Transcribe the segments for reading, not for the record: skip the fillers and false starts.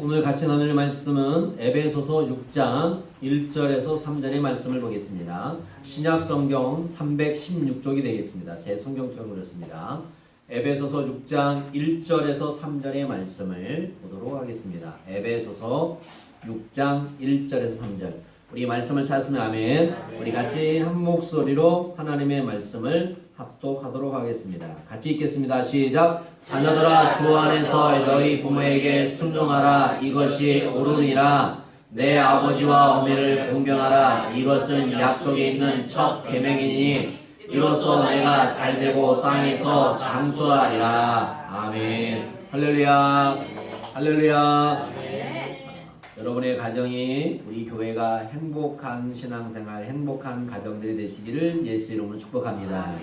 오늘 같이 나눌 말씀은 에베소서 6장 1절에서 3절의 말씀을 보겠습니다. 신약 성경 316쪽이 되겠습니다. 제 성경처럼 그렇습니다. 에베소서 6장 1절에서 3절의 말씀을 보도록 하겠습니다. 에베소서 6장 1절에서 3절. 우리 말씀을 찾으면 아멘. 우리 같이 한 목소리로 하나님의 말씀을 합독하도록 하겠습니다. 같이 읽겠습니다. 시작. 자녀들아, 주 안에서 너희 부모에게 순종하라. 이것이 옳으니라. 내 아버지와 어미를 공경하라. 이것은 약속이 있는 첫 계명이니 이로써 내가 잘되고 땅에서 장수하리라. 아멘. 할렐루야. 할렐루야. 여러분의 가정이, 우리 교회가 행복한 신앙생활, 행복한 가정들이 되시기를 예수 이름으로 축복합니다.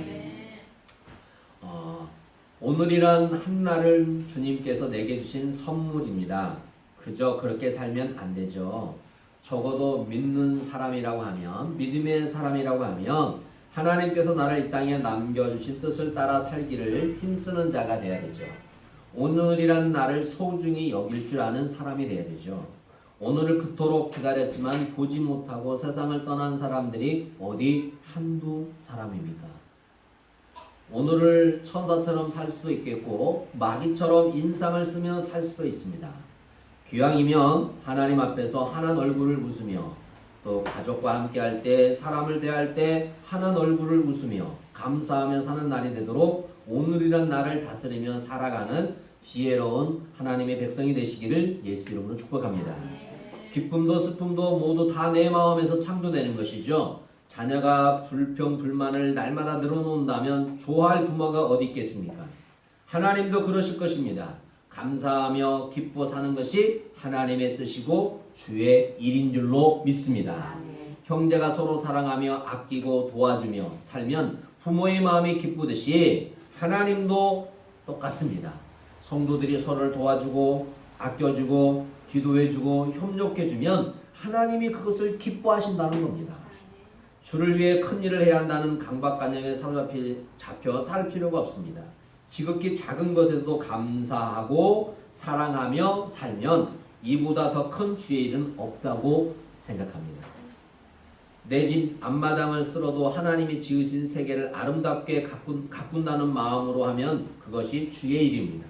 오늘이란 한날을 주님께서 내게 주신 선물입니다. 그저 그렇게 살면 안 되죠. 적어도 믿는 사람이라고 하면, 믿음의 사람이라고 하면 하나님께서 나를 이 땅에 남겨주신 뜻을 따라 살기를 힘쓰는 자가 되어야 되죠. 오늘이란 날을 소중히 여길 줄 아는 사람이 되어야 되죠. 오늘을 그토록 기다렸지만 보지 못하고 세상을 떠난 사람들이 어디 한두 사람입니까? 오늘을 천사처럼 살 수도 있겠고 마귀처럼 인상을 쓰며 살 수도 있습니다. 기왕이면 하나님 앞에서 환한 얼굴을 웃으며, 또 가족과 함께 할 때, 사람을 대할 때 환한 얼굴을 웃으며 감사하며 사는 날이 되도록 오늘이란 날을 다스리며 살아가는 지혜로운 하나님의 백성이 되시기를 예수 이름으로 축복합니다. 기쁨도 슬픔도 모두 다 내 마음에서 창조되는 것이죠. 자녀가 불평 불만을 날마다 늘어놓는다면 좋아할 부모가 어디 있겠습니까? 하나님도 그러실 것입니다. 감사하며 기뻐 사는 것이 하나님의 뜻이고 주의 일인 줄로 믿습니다. 형제가 서로 사랑하며 아끼고 도와주며 살면 부모의 마음이 기쁘듯이 하나님도 똑같습니다. 성도들이 서로를 도와주고 아껴주고 기도해주고 협력해주면 하나님이 그것을 기뻐하신다는 겁니다. 주를 위해 큰 일을 해야 한다는 강박관념에 사로잡혀 살 필요가 없습니다. 지극히 작은 것에도 감사하고 사랑하며 살면 이보다 더 큰 주의 일은 없다고 생각합니다. 내 집 앞마당을 쓸어도 하나님이 지으신 세계를 아름답게 가꾼다는 마음으로 하면 그것이 주의 일입니다.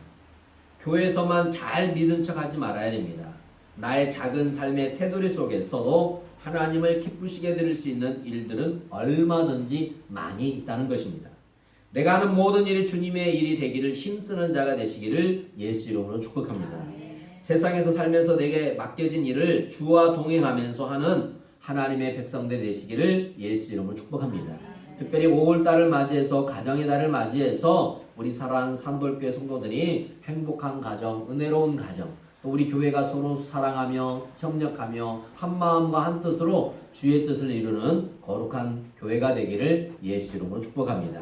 교회에서만 잘 믿은 척 하지 말아야 됩니다. 나의 작은 삶의 테두리 속에서도 하나님을 기쁘시게 드릴 수 있는 일들은 얼마든지 많이 있다는 것입니다. 내가 하는 모든 일이 주님의 일이 되기를 힘쓰는 자가 되시기를 예수 이름으로 축복합니다. 세상에서 살면서 내게 맡겨진 일을 주와 동행하면서 하는 하나님의 백성들 되시기를 예수 이름으로 축복합니다. 특별히 5월달을 맞이해서 가정의 달을 맞이해서 우리 사랑하는 산돌교회 성도들이 행복한 가정, 은혜로운 가정, 또 우리 교회가 서로 사랑하며 협력하며 한 마음과 한 뜻으로 주의 뜻을 이루는 거룩한 교회가 되기를 예수 이름으로 축복합니다.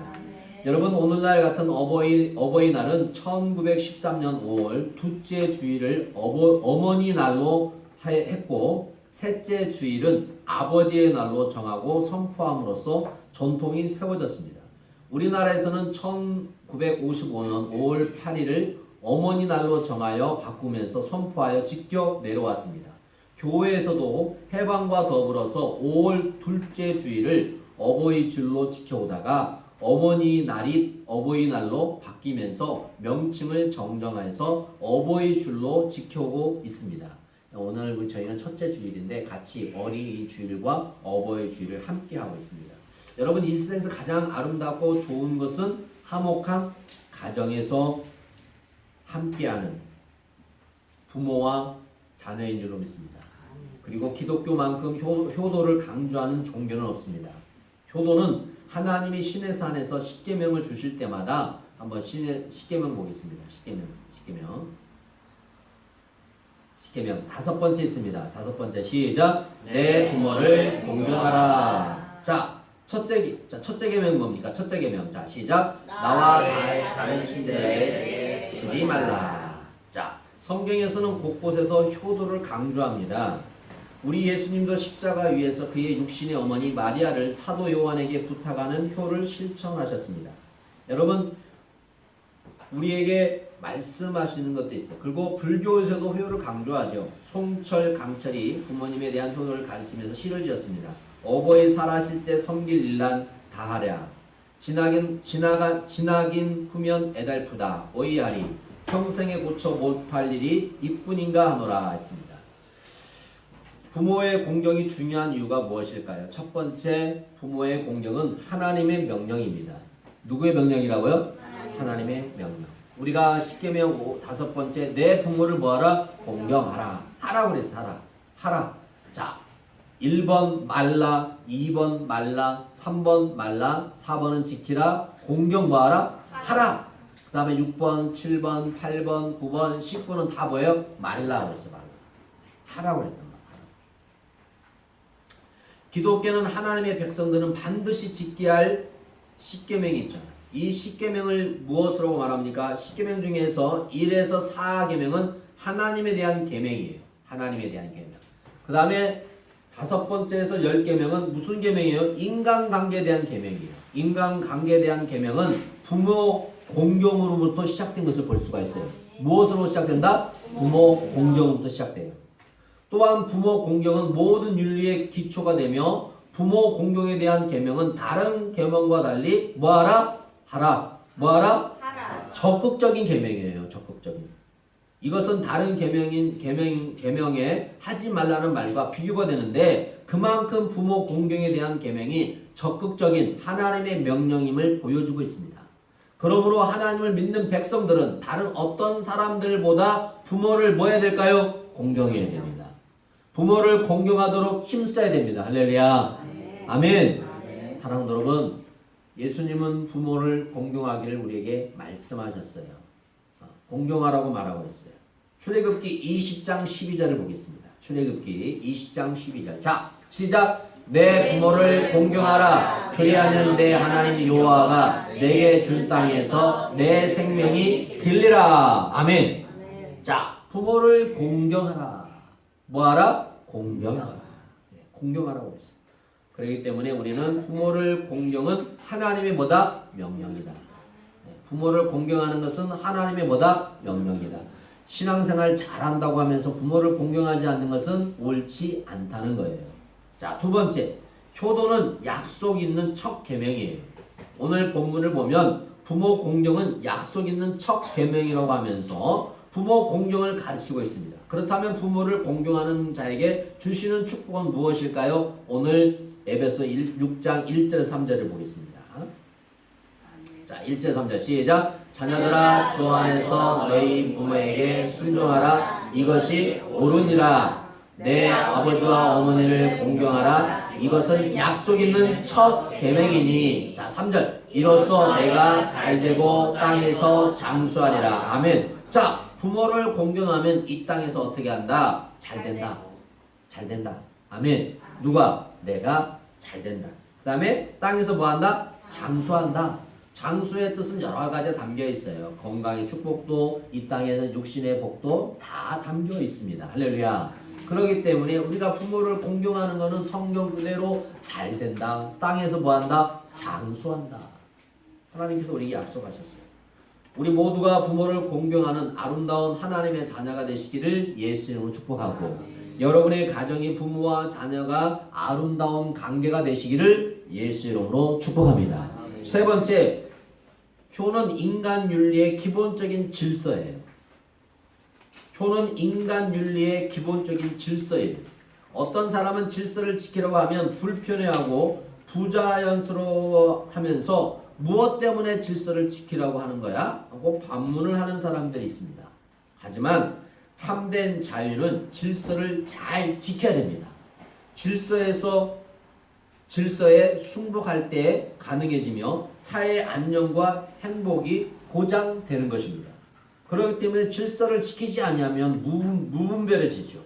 여러분, 오늘날 같은 어버이날은 1913년 5월 둘째 주일을 어머니날로 했고, 셋째 주일은 아버지의 날로 정하고 선포함으로써 전통이 세워졌습니다. 우리나라에서는 1955년 5월 8일을 어머니 날로 정하여 바꾸면서 선포하여 지켜 내려왔습니다. 교회에서도 해방과 더불어서 5월 둘째 주일을 어버이 줄로 지켜오다가 어머니 날로 바뀌면서 명칭을 정정해서 어버이 줄로 지켜오고 있습니다. 오늘 저희는 첫째 주일인데 같이 어린이 주일과 어버이 주일을 함께 하고 있습니다. 여러분, 이 세상에서 가장 아름답고 좋은 것은 화목한 가정에서 함께하는 부모와 자녀인 줄로 믿습니다. 그리고 기독교만큼 효도를 강조하는 종교는 없습니다. 효도는 하나님이 신의 산에서 십계명을 주실 때마다 한번 십계명 보겠습니다. 십계명 다섯 번째 있습니다. 다섯 번째 시작. 내 부모를 공경하라. 자, 첫째 계명은 뭡니까? 첫째 계명. 자, 시작. 나와 나의 다른 신들에게 두지 말라. 자, 성경에서는 곳곳에서 효도를 강조합니다. 우리 예수님도 십자가 위에서 그의 육신의 어머니 마리아를 사도 요한에게 부탁하는 효를 실천하셨습니다. 여러분, 우리에게 말씀하시는 것도 있어요. 그리고 불교에서도 효를 강조하죠. 송철, 강철이 부모님에 대한 효도를 가르치면서 시를 지었습니다. 어버이 살아실 때 섬길 일난 다하랴. 지나긴 후면 애달프다. 어이하리. 평생에 고쳐 못할 일이 이뿐인가 하노라 했습니다. 부모의 공경이 중요한 이유가 무엇일까요? 첫 번째, 부모의 공경은 하나님의 명령입니다. 누구의 명령이라고요? 하나님의 명령. 우리가 십계명 다섯 번째, 내 부모를 뭐하라? 공경하라. 하라고 그랬어. 하라. 자, 1번 말라, 2번 말라, 3번 말라, 4번은 지키라, 공경 뭐하라? 하라. 그 다음에 6번, 7번, 8번, 9번, 10번은 다 뭐예요? 말라 그랬어. 말라. 하라고 그랬단 말이야. 기독교는 하나님의 백성들은 반드시 지켜야 할 십계명이 있잖아요. 이 십계명을 무엇으로 말합니까? 십계명 중에서 1에서 4계명은 하나님에 대한 계명이에요. 하나님에 대한 계명. 그 다음에 다섯 번째에서 10계명은 무슨 계명이에요? 인간관계에 대한 계명이에요. 인간관계에 대한 계명은 부모 공경으로부터 시작된 것을 볼 수가 있어요. 무엇으로 시작된다? 부모 공경으로부터 시작돼요. 또한 부모 공경은 모든 윤리의 기초가 되며 부모 공경에 대한 계명은 다른 계명과 달리 뭐하라? 하라. 뭐하라? 하라. 적극적인 계명이에요. 적극적인. 이것은 다른 계명에 하지 말라는 말과 비교가 되는데 그만큼 부모 공경에 대한 계명이 적극적인 하나님의 명령임을 보여주고 있습니다. 그러므로 하나님을 믿는 백성들은 다른 어떤 사람들보다 부모를 뭐 해야 될까요? 공경해야 됩니다. 부모를 공경하도록 힘써야 됩니다. 할렐루야. 아멘. 사랑하는 여러분, 예수님은 부모를 공경하기를 우리에게 말씀하셨어요. 공경하라고 말하고 있어요. 출애굽기 20장 12절을 보겠습니다. 출애굽기 20장 12절. 자, 시작. 내 부모를 공경하라. 그리하면 내 하나님 여호와가 내게 줄 땅에서 내 생명이 길리라. 아멘. 자, 부모를 공경하라. 뭐하라? 공경하라. 공경하라고 했어요. 그렇기 때문에 우리는 부모를 공경은 하나님의 뭐다? 명령이다. 부모를 공경하는 것은 하나님의 뭐다? 명령이다. 신앙생활 잘한다고 하면서 부모를 공경하지 않는 것은 옳지 않다는 거예요. 자, 두 번째, 효도는 약속 있는 첫 계명이에요. 오늘 본문을 보면 부모 공경은 약속 있는 첫 계명이라고 하면서 부모 공경을 가르치고 있습니다. 그렇다면 부모를 공경하는 자에게 주시는 축복은 무엇일까요? 오늘 에베소 6장 1절 3절을 보겠습니다. 자, 1절 3절 시작. 자녀들아 주 안에서 너희 부모에게 순종하라. 이것이 옳으니라. 내 아버지와 어머니를 공경하라. 이것은 약속 있는 첫 계명이니. 자, 3절. 이로써 내가 잘되고 땅에서 장수하리라. 아멘. 자, 부모를 공경하면 이 땅에서 어떻게 한다? 잘된다. 잘된다. 아멘. 누가? 내가 잘된다. 그 다음에 땅에서 뭐한다? 장수한다. 장수의 뜻은 여러 가지 담겨 있어요. 건강의 축복도, 이 땅에는 육신의 복도 다 담겨 있습니다. 할렐루야. 그렇기 때문에 우리가 부모를 공경하는 것은 성경 그대로 잘된다. 땅에서 뭐한다? 장수한다. 하나님께서 우리에게 약속하셨어요. 우리 모두가 부모를 공경하는 아름다운 하나님의 자녀가 되시기를 예수 이름으로 축복하고 여러분의 가정이 부모와 자녀가 아름다운 관계가 되시기를 예수 이름으로 축복합니다. 세 번째, 효는 인간 윤리의 기본적인 질서예요. 효는 인간 윤리의 기본적인 질서예요. 어떤 사람은 질서를 지키려고 하면 불편해하고 부자연스러워하면서 무엇 때문에 질서를 지키라고 하는 거야? 하고 반문을 하는 사람들이 있습니다. 하지만 참된 자유는 질서를 잘 지켜야 됩니다. 질서에 승복할 때 가능해지며 사회의 안녕과 행복이 보장되는 것입니다. 그렇기 때문에 질서를 지키지 않으면 무분별해지죠.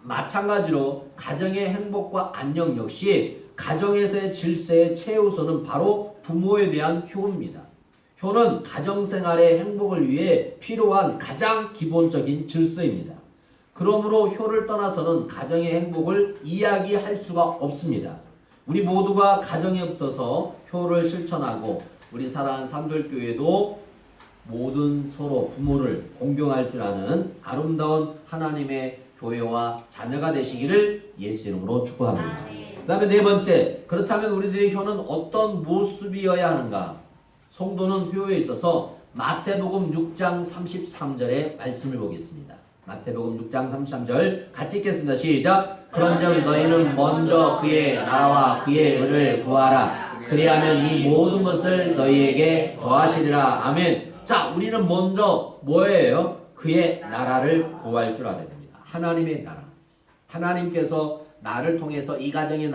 마찬가지로 가정의 행복과 안녕 역시 가정에서의 질서의 최우선은 바로 부모에 대한 효입니다. 효는 가정생활의 행복을 위해 필요한 가장 기본적인 질서입니다. 그러므로 효를 떠나서는 가정의 행복을 이야기할 수가 없습니다. 우리 모두가 가정에 붙어서 효를 실천하고 우리 사랑하는 산돌교회도 모든 서로 부모를 공경할 줄 아는 아름다운 하나님의 교회와 자녀가 되시기를 예수 이름으로 축복합니다. 그 다음에 네 번째, 그렇다면 우리들의 효는 어떤 모습이어야 하는가? 성도는 효에 있어서 마태복음 6장 33절의 말씀을 보겠습니다. 마태복음 6장 33절 같이 읽겠습니다. 시작. 그런즉 너희는 먼저 그의 나라와 그의 의를 구하라. 그리하면 이 모든 것을 너희에게 더하시리라. 아멘. 자, 우리는 먼저 뭐예요? 그의 나라를 구할 줄 알아야 됩니다. 하나님의 나라. 하나님께서 나를 통해서 이 가정에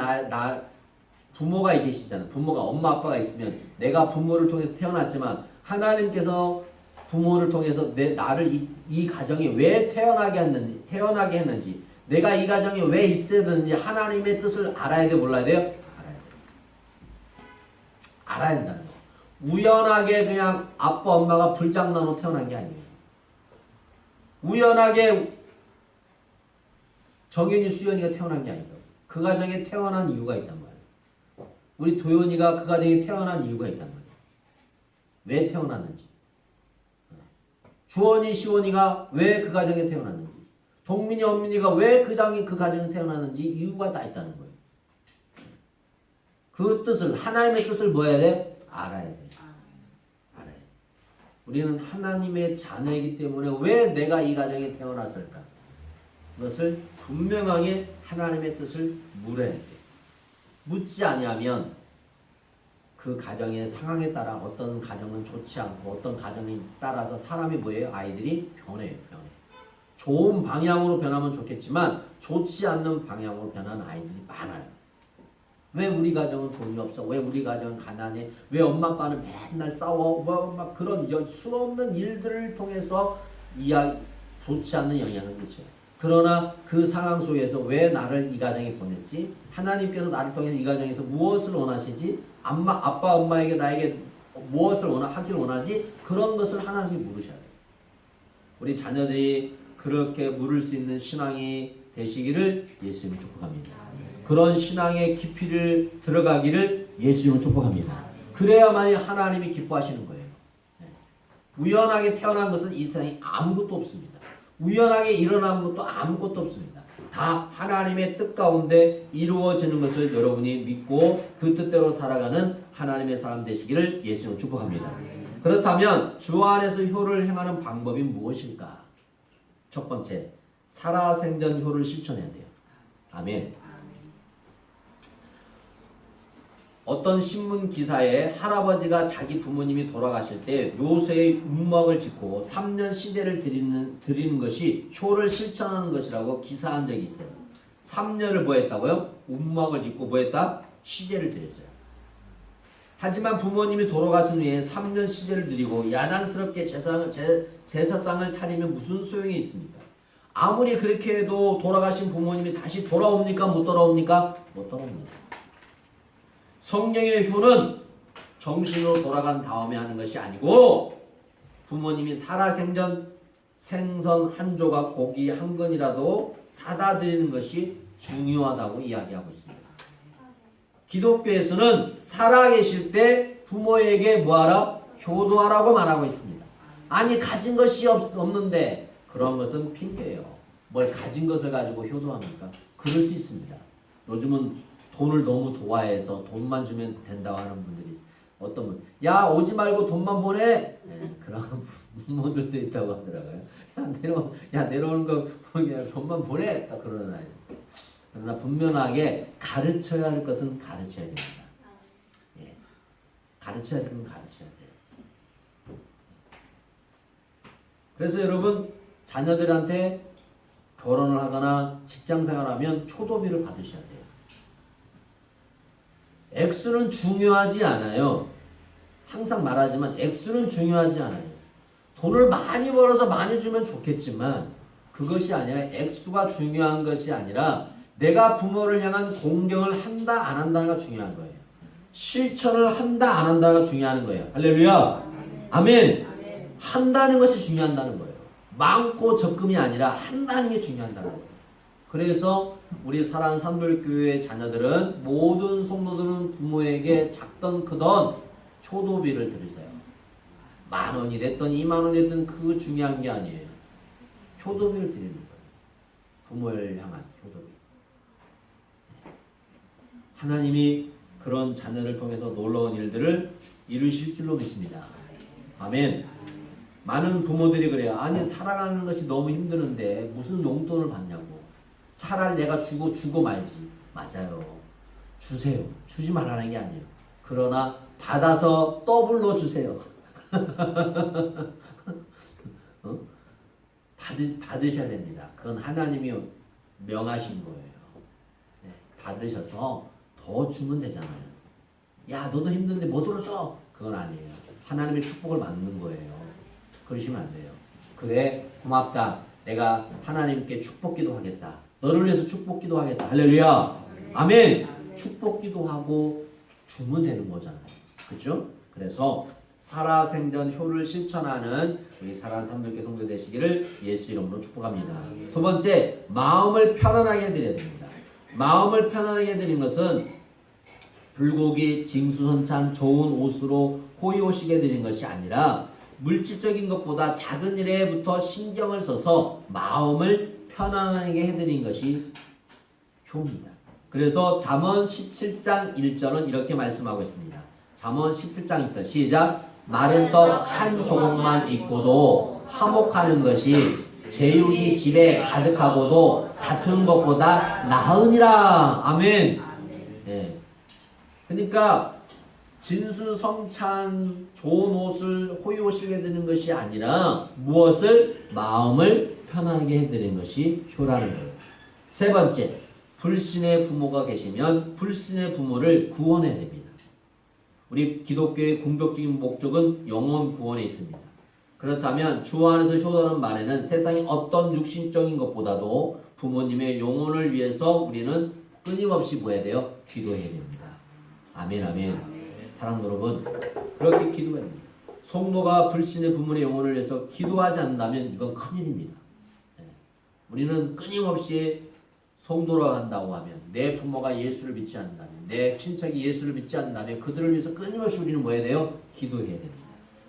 부모가 계시잖아요. 부모가 엄마 아빠가 있으면 내가 부모를 통해서 태어났지만 하나님께서 부모를 통해서 나를 이 가정에 왜 태어나게 했는지 내가 이 가정에 왜 있어야 되는지 하나님의 뜻을 알아야 돼, 몰라야 돼요? 알아야 된다는 거. 우연하게 그냥 아빠 엄마가 불장난으로 태어난 게 아니에요. 우연하게 정현이 수연이가 태어난 게 아니고 그 가정에 태어난 이유가 있단 말이에요. 우리 도연이가 그 가정에 태어난 이유가 있단 말이에요. 왜 태어났는지. 주원이 시원이가 왜 그 가정에 태어났는지. 동민이 엄민이가 왜 그 가정에 태어났는지 이유가 다 있다는 거예요. 그 뜻을 하나님의 뜻을 뭐 해야 돼? 알아야 돼. 알아야 돼. 우리는 하나님의 자녀이기 때문에 왜 내가 이 가정에 태어났을까? 그것을 분명하게 하나님의 뜻을 물어야 돼. 묻지 않으면 그 가정의 상황에 따라 어떤 가정은 좋지 않고 어떤 가정에 따라서 사람이 뭐예요? 아이들이 변해요. 좋은 방향으로 변하면 좋겠지만 좋지 않는 방향으로 변하는 아이들이 많아요. 왜 우리 가정은 돈이 없어? 왜 우리 가정은 가난해? 왜 엄마 아빠는 맨날 싸워? 막 그런 수없는 일들을 통해서 좋지 않는 영향을 끼쳐요. 그러나 그 상황 속에서 왜 나를 이 가정에 보냈지? 하나님께서 나를 통해서 이 가정에서 무엇을 원하시지? 아빠 엄마에게 나에게 무엇을 하길 원하지? 그런 것을 하나님이 물으셔야 돼요. 우리 자녀들이 그렇게 물을 수 있는 신앙이 되시기를 예수님을 축복합니다. 그런 신앙의 깊이를 들어가기를 예수님을 축복합니다. 그래야만이 하나님이 기뻐하시는 거예요. 우연하게 태어난 것은 이 세상에 아무것도 없습니다. 우연하게 일어난 것도 아무것도 없습니다. 다 하나님의 뜻 가운데 이루어지는 것을 여러분이 믿고 그 뜻대로 살아가는 하나님의 사람 되시기를 예수님을 축복합니다. 그렇다면 주 안에서 효를 행하는 방법이 무엇일까? 첫 번째, 살아생전 효를 실천해야 돼요. 아멘. 어떤 신문 기사에 할아버지가 자기 부모님이 돌아가실 때 묘소에 운막을 짓고 3년 시대를 드리는 것이 효를 실천하는 것이라고 기사한 적이 있어요. 3년을 뭐 했다고요? 운막을 짓고 뭐 했다? 시제를 드렸어요. 하지만 부모님이 돌아가신 후에 3년 시제를 드리고 야단스럽게 제사상을 차리면 무슨 소용이 있습니까? 아무리 그렇게 해도 돌아가신 부모님이 다시 돌아옵니까? 못 돌아옵니까? 못 돌아옵니다. 성령의 효는 정신으로 돌아간 다음에 하는 것이 아니고 부모님이 살아생전 생선 한 조각 고기 한 근이라도 사다 드리는 것이 중요하다고 이야기하고 있습니다. 기독교에서는 살아계실 때 부모에게 뭐하라? 효도하라고 말하고 있습니다. 아니 가진 것이 없는데 그런 것은 핑계예요. 뭘 가진 것을 가지고 효도합니까? 그럴 수 있습니다. 요즘은 돈을 너무 좋아해서 돈만 주면 된다고 하는 분들이 있어요. 어떤 분, 야 오지 말고 돈만 보내. 네, 그런 부모들도 있다고 하더라고요. 내려오는 거 그냥 돈만 보내. 딱 그러는 아이. 그러나 분명하게 가르쳐야 할 것은 가르쳐야 됩니다. 예. 가르쳐야 되는 가르쳐야 돼요. 그래서 여러분 자녀들한테 결혼을 하거나 직장생활하면 효도비를 받으셔야 돼요. 액수는 중요하지 않아요. 항상 말하지만 액수는 중요하지 않아요. 돈을 많이 벌어서 많이 주면 좋겠지만 그것이 아니라 액수가 중요한 것이 아니라 내가 부모를 향한 공경을 한다 안 한다가 중요한 거예요. 실천을 한다 안 한다가 중요한 거예요. 할렐루야. 아멘. 한다는 것이 중요하다는 거예요. 많고 적금이 아니라 한다는 게 중요하다는 거예요. 그래서 우리 사랑하는 산돌교회 자녀들은 모든 성도들은 부모에게 작던 크던 효도비를 드리세요. 10,000원이 됐든 20,000원이 됐든 그거 중요한 게 아니에요. 효도비를 드리는 거예요. 부모를 향한 효도비. 하나님이 그런 자녀를 통해서 놀라운 일들을 이루실 줄로 믿습니다. 아멘. 많은 부모들이 그래요. 아니 살아가는 것이 너무 힘드는데 무슨 용돈을 받냐고. 차라리 내가 주고 말지. 맞아요. 주세요. 주지 말라는 게 아니에요. 그러나 받아서 더블로 주세요. 받으셔야 됩니다. 그건 하나님이 명하신 거예요. 네, 받으셔서 더 주면 되잖아요. 야 너도 힘든데 뭐 들어줘? 그건 아니에요. 하나님의 축복을 받는 거예요. 그러시면 안 돼요. 그래 고맙다. 내가 하나님께 축복 기도하겠다. 너를 위해서 축복 기도하겠다. 할렐루야. 아멘. 축복 기도하고 주면 되는 거잖아요. 그렇죠? 그래서 살아생전 효를 실천하는 우리 사랑하는 산돌교회 성도 되시기를 예수 이름으로 축복합니다. 두 번째, 마음을 편안하게 해드려야 됩니다. 마음을 편안하게 해드리는 것은 불고기, 징수선찬, 좋은 옷으로 호의호식해 드리는 것이 아니라 물질적인 것보다 작은 일에부터 신경을 써서 마음을 편안하게 해드리는 것이 효입니다. 그래서 잠언 17장 1절은 이렇게 말씀하고 있습니다. 잠언 17장 1절 시작. 마른 떡 한 조각만 있고도 화목하는 것이 제육이 집에 가득하고도 다투는 것보다 나으니라. 아멘. 네. 그러니까 진수성찬 좋은 옷을 호의호식해 드리는 것이 아니라 무엇을? 마음을 편하게 해드리는 것이 효라는 거예요. 세 번째, 불신의 부모가 계시면 불신의 부모를 구원해야 됩니다. 우리 기독교의 궁극적인 목적은 영혼 구원에 있습니다. 그렇다면 주 안에서 효도하는 말에는 세상의 어떤 육신적인 것보다도 부모님의 영혼을 위해서 우리는 끊임없이 뭐 해야 돼요? 기도해야 됩니다. 아멘 아멘. 사랑하는 여러분, 그렇게 기도해야 됩니다. 성도가 불신의 부모의 영혼을 위해서 기도하지 않는다면 이건 큰일입니다. 우리는 끊임없이 성도라 한다고 하면 내 부모가 예수를 믿지 않는다면 내 친척이 예수를 믿지 않는다면 그들을 위해서 끊임없이 우리는 뭐 해야 돼요? 기도해야 됩니다.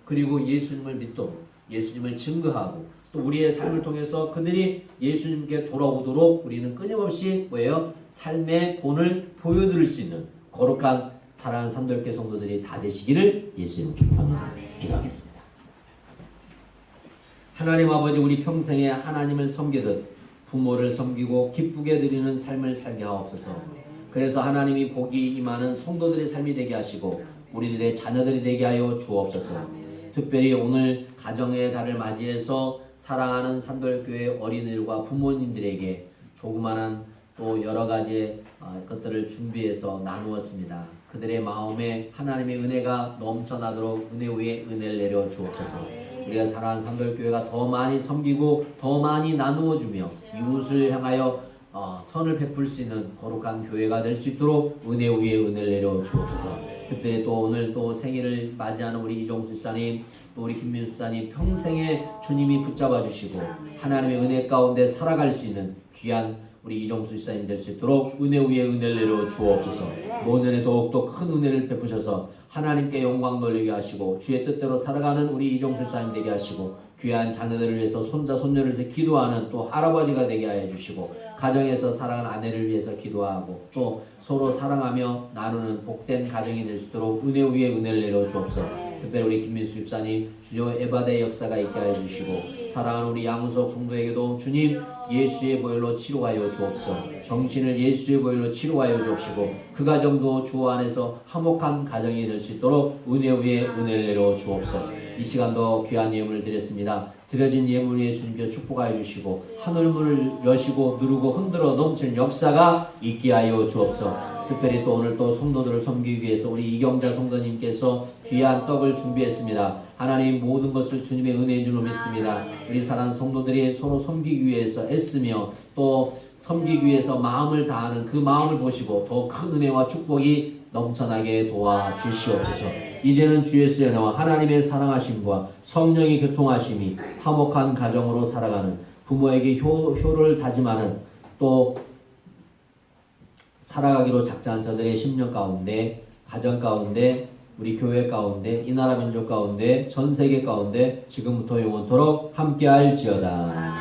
그리고 예수님을 믿도록 예수님을 증거하고 또 우리의 삶을 통해서 그들이 예수님께 돌아오도록 우리는 끊임없이 뭐예요? 삶의 본을 보여드릴 수 있는 거룩한 사랑하는 산돌교회 성도들이 다 되시기를 예수님 축복합니다. 기도하겠습니다. 하나님 아버지, 우리 평생에 하나님을 섬기듯 부모를 섬기고 기쁘게 드리는 삶을 살게 하옵소서. 그래서 하나님이 복이 임하는 성도들의 삶이 되게 하시고 우리들의 자녀들이 되게 하여 주옵소서. 특별히 오늘 가정의 달을 맞이해서 사랑하는 산돌교회 어린이들과 부모님들에게 조그마한 또 여러 가지 것들을 준비해서 나누었습니다. 그들의 마음에 하나님의 은혜가 넘쳐나도록 은혜 위에 은혜를 내려 주옵소서. 우리가 사랑하는 산돌교회가 더 많이 섬기고 더 많이 나누어 주며 이웃을 향하여 선을 베풀 수 있는 거룩한 교회가 될 수 있도록 은혜 위에 은혜를 내려 주옵소서. 특별히 또 오늘 또 생일을 맞이하는 우리 이종수 집사님, 또 우리 김민수 집사님 평생에 주님이 붙잡아 주시고 하나님의 은혜 가운데 살아갈 수 있는 귀한 우리 이종수 집사님 될 수 있도록 은혜 위에 은혜를 내려 주옵소서. 모년에 더욱더 큰 은혜를 베푸셔서 하나님께 영광 돌리게 하시고 주의 뜻대로 살아가는 우리 이종수 집사님 되게 하시고 귀한 자녀들을 위해서 손자 손녀를 위해서 기도하는 또 할아버지가 되게 하여 주시고 가정에서 사랑하는 아내를 위해서 기도하고 또 서로 사랑하며 나누는 복된 가정이 될 수 있도록 은혜 위에 은혜를 내려 주옵소서. 특별히 우리 김민수 집사님 주여 에바데 역사가 있게 해주시고 사랑하는 우리 양우석 성도에게도 주님 예수의 보혈로 치료하여 주옵소서. 정신을 예수의 보혈로 치료하여 주옵시고 그 가정도 주 안에서 화목한 가정이 될 수 있도록 은혜 위에 은혜를 내려 주옵소서. 이 시간도 귀한 예물을 드렸습니다. 드려진 예물 위에 주님께 축복하여 주시고 하늘문을 여시고 누르고 흔들어 넘치는 역사가 있게 하여 주옵소서. 특별히 또 오늘 또 성도들을 섬기기 위해서 우리 이경자 성도님께서 귀한 떡을 준비했습니다. 하나님 모든 것을 주님의 은혜인 줄로 믿습니다. 우리 사랑하는 성도들이 서로 섬기기 위해서 애쓰며 또 섬기기 위해서 마음을 다하는 그 마음을 보시고 더 큰 은혜와 축복이 넘쳐나게 도와주시옵소서. 이제는 주 예수의 은혜와 하나님의 사랑하심과 성령의 교통하심이 화목한 가정으로 살아가는 부모에게 효를 다짐하는 또 살아가기로 작정한 저들의 심령 가운데 가정 가운데 우리 교회 가운데 이 나라 민족 가운데 전 세계 가운데 지금부터 영원토록 함께할지어다.